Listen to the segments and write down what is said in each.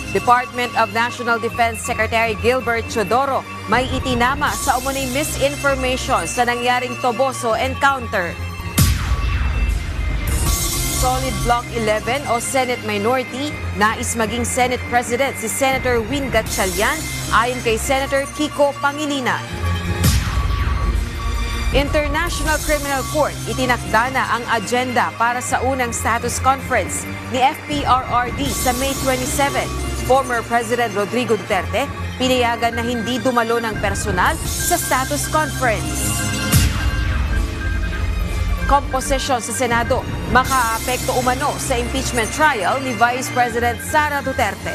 Department of National Defense Secretary Gilbert Chodoro may itinama sa umunay misinformation sa nangyaring Toboso encounter. Solid Block 11 o Senate Minority, nais maging Senate President si Senator Win Gatchalian ayon kay Senator Kiko Pangilinan. International Criminal Court, itinakda na ang agenda para sa unang status conference ni FPRRD sa May 27. Former President Rodrigo Duterte, pinayagan na hindi dumalo ng personal sa status conference. Composition sa Senado, makaapekto umano sa impeachment trial ni Vice President Sara Duterte.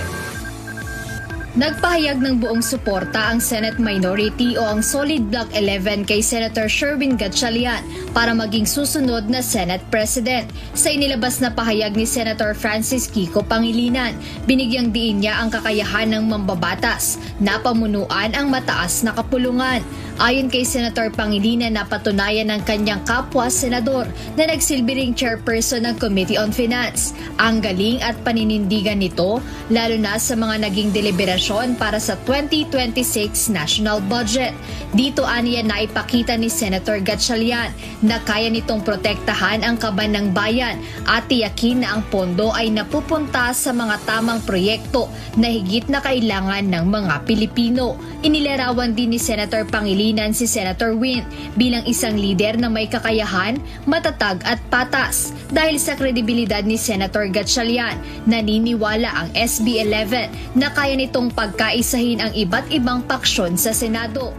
Nagpahayag ng buong suporta ang Senate Minority o ang Solid Block 11 kay Senator Sherwin Gatchalian para maging susunod na Senate President. Sa inilabas na pahayag ni Senator Francis Kiko Pangilinan, binigyang diin niya ang kakayahan ng mambabatas na pamunuan ang mataas na kapulungan. Ayon kay Senator Pangilinan, napatunayan ng kanyang kapwa-senador na nagsilbi ring chairperson ng Committee on Finance. Ang galing at paninindigan nito, lalo na sa mga naging deliberasyon para sa 2026 national budget. Dito aniya na ipakita ni Senator Gatchalian na kaya nitong protektahan ang kaban ng bayan at tiyakin na ang pondo ay napupunta sa mga tamang proyekto na higit na kailangan ng mga Pilipino. Inilarawan din ni Senator Pangilinan si Senator Win bilang isang lider na may kakayahan, matatag at patas. Dahil sa kredibilidad ni Senator Gatchalian, naniniwala ang SB 11 na kaya nitong pagkaisahin ang iba't ibang paksyon sa Senado.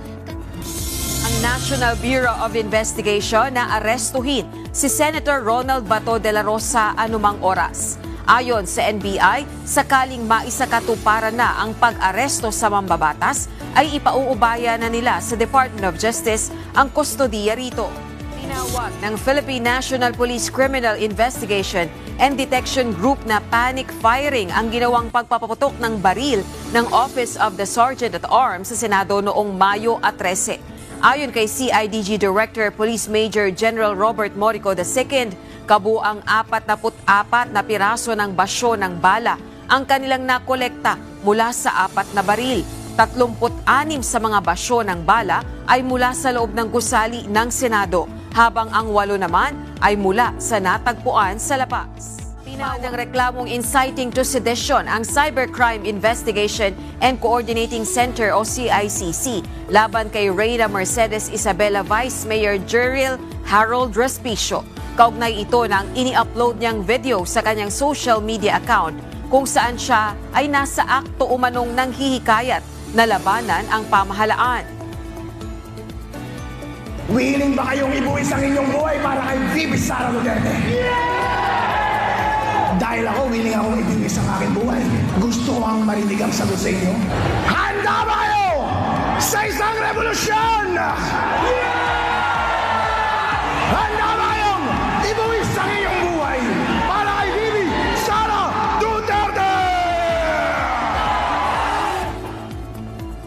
Ang National Bureau of Investigation na arestuhin si Senator Ronald Bato de la Rosa anumang oras. Ayon sa NBI, sakaling maisakatuparan na ang pag-aresto sa mambabatas, ay ipauubaya na nila sa Department of Justice ang kustodiya rito. Tinawag ng Philippine National Police Criminal Investigation and Detection Group na panic firing ang ginawang pagpapaputok ng baril ng Office of the Sergeant at Arms sa Senado noong Mayo 13. Ayon kay CIDG Director Police Major General Robert Morico II, kabuang 44 na piraso ng basyo ng bala ang kanilang nakolekta mula sa 4 na baril. 36 sa mga basyo ng bala ay mula sa loob ng gusali ng Senado, habang ang 8 naman ay mula sa natagpuan sa labas. Tinawag ng reklamong inciting to sedition ang Cybercrime Investigation and Coordinating Center o CICC laban kay Reyna Mercedes Isabela Vice Mayor Jerril Harold Respicio. Kaugnay ito ng ini-upload niyang video sa kanyang social media account kung saan siya ay nasa akto umanong nanghihikayat na labanan ang pamahalaan. Willing ba kayong ibuwis ang inyong buhay para kay VP Sara Duterte? Dahil ako, willing akong ibuwis ang aking buhay. Gusto ko ang marinig ang sagot sa inyo. Handa ba kayo sa isang revolusyon? Handa ba kayong ibuwis ang inyong buhay para kay VP Sara Duterte?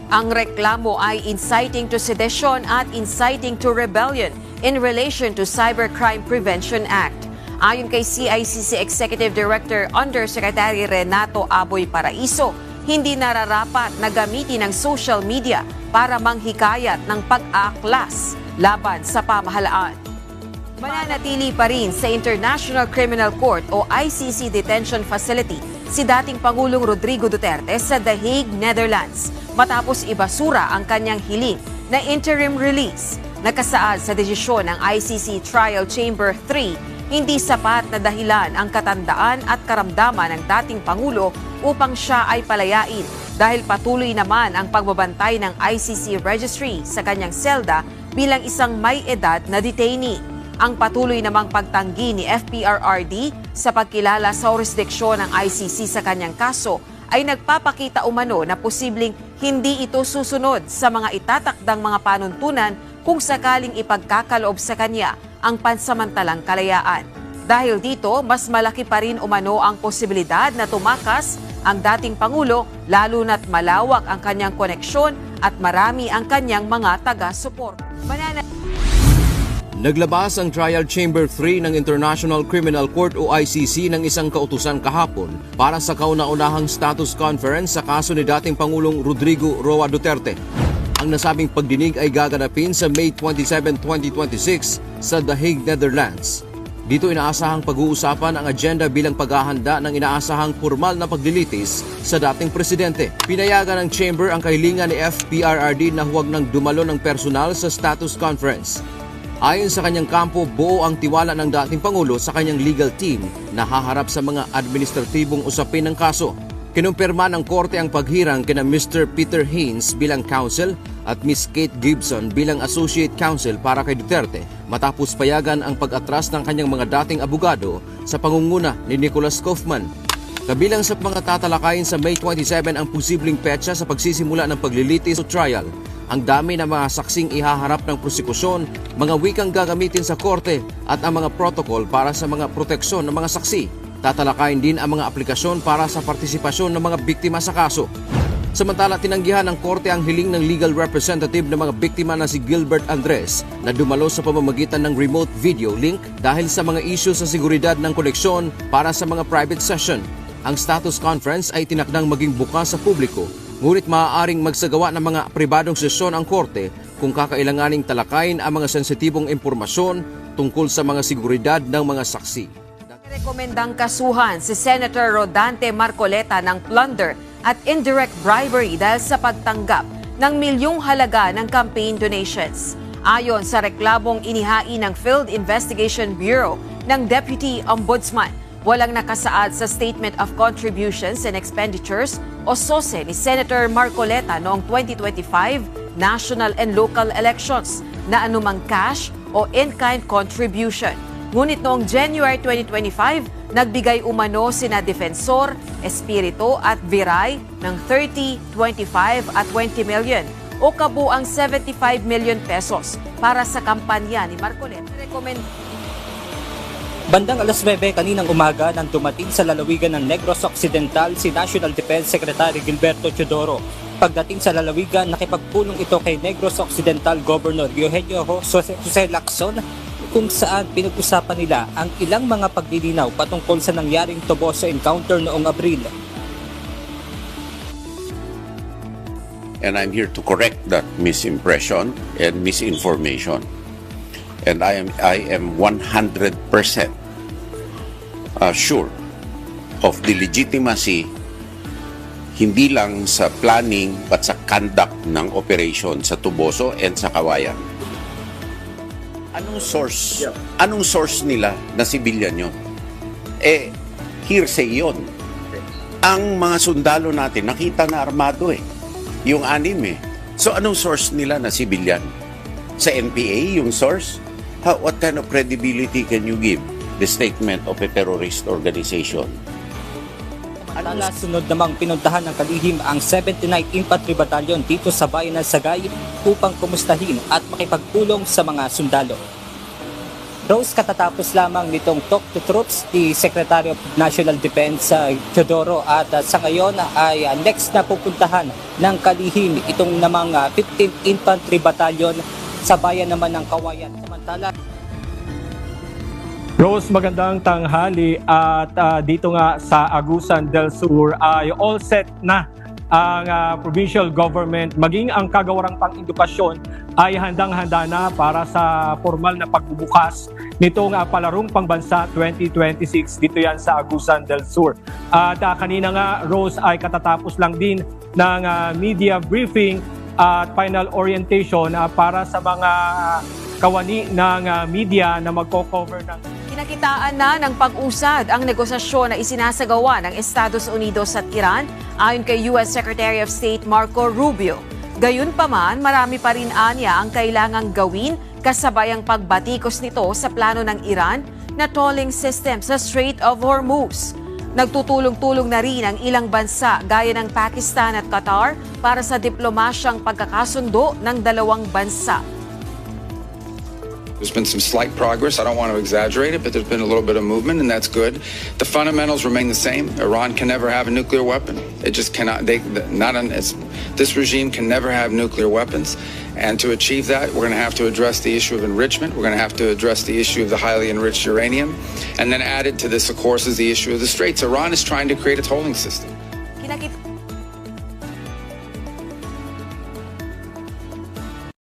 Ang reklamo ay inciting to sedition at inciting to rebellion in relation to Cybercrime Prevention Act. Ayon kay CICC Executive Director Undersecretary Renato Aboy Paraiso, hindi nararapat na gamitin ang social media para manghikayat ng pag-aaklas laban sa pamahalaan. Mananatili pa rin sa International Criminal Court o ICC Detention Facility si dating Pangulong Rodrigo Duterte sa The Hague, Netherlands, matapos ibasura ang kanyang hiling na interim release. Nakasaad sa desisyon ng ICC Trial Chamber 3, hindi sapat na dahilan ang katandaan at karamdaman ng dating Pangulo upang siya ay palayain dahil patuloy naman ang pagbabantay ng ICC Registry sa kanyang selda bilang isang may edad na detainee. Ang patuloy namang pagtanggi ni FPRRD sa pagkilala sa jurisdiksyon ng ICC sa kanyang kaso ay nagpapakita umano na posibleng hindi ito susunod sa mga itatakdang mga panuntunan kung sakaling ipagkakaloob sa kanya ang pansamantalang kalayaan. Dahil dito, mas malaki pa rin umano ang posibilidad na tumakas ang dating Pangulo lalo na't malawak ang kanyang koneksyon at marami ang kanyang mga taga-support. Naglabas ang Trial Chamber 3 ng International Criminal Court o ICC ng isang kautusan kahapon para sa kauna-unahang status conference sa kaso ni dating Pangulong Rodrigo Roa Duterte. Ang nasabing pagdinig ay gaganapin sa May 27, 2026 sa The Hague, Netherlands. Dito inaasahang pag-uusapan ang agenda bilang paghahanda ng inaasahang formal na paglilitis sa dating presidente. Pinayagan ng Chamber ang kahilingan ni FPRRD na huwag nang dumalo ng personal sa status conference. Ayon sa kanyang kampo, buo ang tiwala ng dating Pangulo sa kanyang legal team na haharap sa mga administratibong usapin ng kaso. Kinumpirma ng korte ang paghirang kina Mr. Peter Haynes bilang counsel at Ms. Kate Gibson bilang associate counsel para kay Duterte matapos payagan ang pag-atras ng kanyang mga dating abogado sa pangunguna ni Nicholas Kaufman. Kabilang sa mga tatalakayin sa May 27 ang posibleng petsa sa pagsisimula ng paglilitis o trial. Ang dami ng mga saksing ihaharap ng prosekusyon, mga wikang gagamitin sa korte at ang mga protocol para sa mga proteksyon ng mga saksi. Tatalakayin din ang mga aplikasyon para sa partisipasyon ng mga biktima sa kaso. Samantala, tinanggihan ng korte ang hiling ng legal representative ng mga biktima na si Gilbert Andres na dumalo sa pamamagitan ng remote video link dahil sa mga isyu sa seguridad ng koneksyon para sa mga private session. Ang status conference ay tinakdang maging bukas sa publiko. Ngunit maaaring magsagawa ng mga pribadong sesyon ang korte kung kakailanganing talakayin ang mga sensitibong impormasyon tungkol sa mga seguridad ng mga saksi. Rekomendang kasuhan si Senator Rodante Marcoleta ng plunder at indirect bribery dahil sa pagtanggap ng milyong halaga ng campaign donations. Ayon sa reklamong inihain ng Field Investigation Bureau ng Deputy Ombudsman, walang nakasaad sa Statement of Contributions and Expenditures o SOSE ni Senator Marcoleta noong 2025 national and local elections na anumang cash o in-kind contribution. Ngunit noong January 2025, nagbigay umano sina Defensor, Espiritu at Viray ng 30, 25 at 20 million o kabuang 75 million pesos para sa kampanya ni Marcoleta. Bandang alas 9 kaninang umaga nang dumating sa lalawigan ng Negros Occidental si National Defense Secretary Gilberto Teodoro. Pagdating sa lalawigan, nakipagpulong ito kay Negros Occidental Governor Eugenio Jose Lacson kung saan pinag-usapan nila ang ilang mga paglilinaw patungkol sa nangyaring Toboso encounter noong Abril. And I'm here to correct that misimpression and misinformation. And I am 100% sure of the legitimacy hindi lang sa planning but sa conduct ng operation sa Toboso and sa Kawayan. Anong source? Anong source nila na civilian yun? Hearsay yun. Ang mga sundalo natin, nakita na armado Yung anim So anong source nila na civilian? Sa NPA yung source? What kind of credibility can you give the statement of a terrorist organization? Sunod namang pinuntahan ng kalihim ang 79th Infantry Battalion dito sa bayan ng Sagay upang kumustahin at makipagpulong sa mga sundalo. Rose, katatapos lamang nitong talk to troops ni Secretary of National Defense Teodoro at sa ngayon ay next na pupuntahan ng kalihim itong namang 15th Infantry Battalion sa bayan naman ng Kawayan. Samantala, Rose, magandang tanghali at dito nga sa Agusan del Sur ay all set na ang provincial government maging ang kagawarang pang-edukasyon ay handang-handa na para sa formal na pagbubukas nitong palarong pangbansa 2026 dito yan sa Agusan del Sur. At kanina nga, Rose, ay katatapos lang din ng media briefing at final orientation para sa mga kawani ng media na magko-cover ng Pinakitaan na ng pag-usad ang negosasyon na isinasagawa ng Estados Unidos at Iran ayon kay U.S. Secretary of State Marco Rubio. Gayunpaman, marami pa rin anya ang kailangang gawin kasabay ang pagbatikos nito sa plano ng Iran na tolling system sa Strait of Hormuz. Nagtutulong-tulong na rin ang ilang bansa gaya ng Pakistan at Qatar para sa diplomasyang pagkakasundo ng dalawang bansa. There's been some slight progress. I don't want to exaggerate it, but there's been a little bit of movement, and that's good. The fundamentals remain the same. Iran can never have a nuclear weapon. It just cannot. This regime can never have nuclear weapons. And to achieve that, we're going to have to address the issue of enrichment. We're going to have to address the issue of the highly enriched uranium. And then added to this, of course, is the issue of the Straits. Iran is trying to create a tolling system.